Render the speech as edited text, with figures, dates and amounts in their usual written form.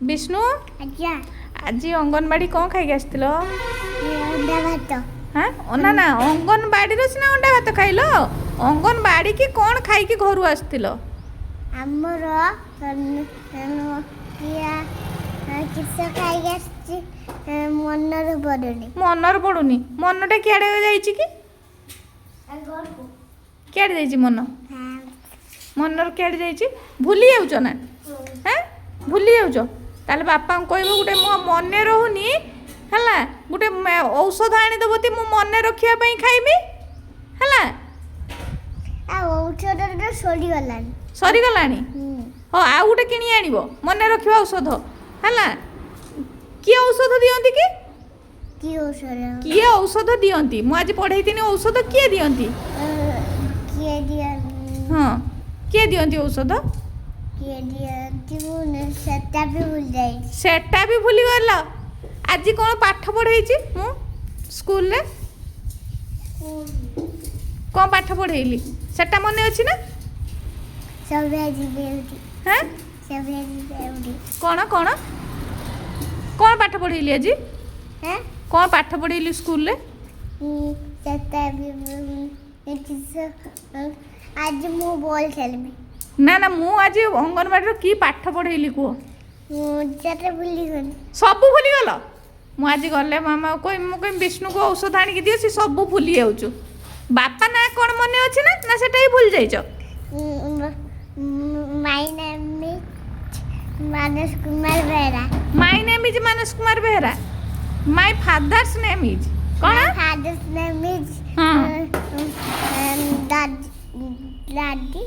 विष्णु ଆଜ୍ଞା आज अंगनवाड़ी कौन खाई आसतिल ଅଣ୍ଡା ଭାତ हाँ ना ना अंगनवाड़ी सिना अंडा भात खाइल अंगनवाड़ी की कौन खाई घर आसतिल ଆମର କିସ ଖାଇକି ଆସିଛି ମନରେ ପଡୁନି मनर पड़ुनी मनटा किआड़े जाइछि कि किआड़े जाइछि मन मनर किआड़े जाइछि भूली जाउछ ना हैं भूली जाउछ ताले बापा कहबो गुटे मो मने रहूनी हला गुटे औषध आनी देबती मो मने रखिया पई खाइबी हला ଆଉ ଔଷଧଟା ସରିଗଲାଣି सरी गलानी हो आ गुटे किनी आनिबो मने रखिबा औषध हला कि औषध दियंती कि କି ଔଷଧ किए औषध दियंती मु आज पढ़ैतिनी औषध किए दियंती କିଏ ଦିଅ हाँ किए दियंती औषध କିଏ ଦିଅନ୍ତି ମୁଁ ସେଟା ବି ଭୁଲି ଯାଇଛି सेटा भी भूली गल आज कौन पाठ पढ़ेछि मु स्कूल रे कौन पाठ पढ़ेली सेटा मने अछि ना ସବ୍ୟାଜି ଦେଉଟି हैं ସବ୍ୟାଜି ଦେଉଟି कौन कौन कौन पाठ पढ़ेली आज ହଁ कौन पाठ पढ़ेली स्कूल रे ସେଟା ବି ଆଜି ମୁଁ ବଲ୍ ଖେଳିବି ना ना मु आज अंगनवाड़ी की पाठ पढ़ेली कुह ମୁଁ ସେଟା ଭୁଲିଗଲି सब भूली गल मु आज गले मामा कह मुझे विष्णु को औषध आनिक दियो सी सब भूली जाऊँ बापा ना कौन मने अच्छे ना सेटा ही भूल जाइछ My name is Manas Kumar Behra. My name is Manas Kumar Behera my father's name is My कौन father's name is हाँ Daddy.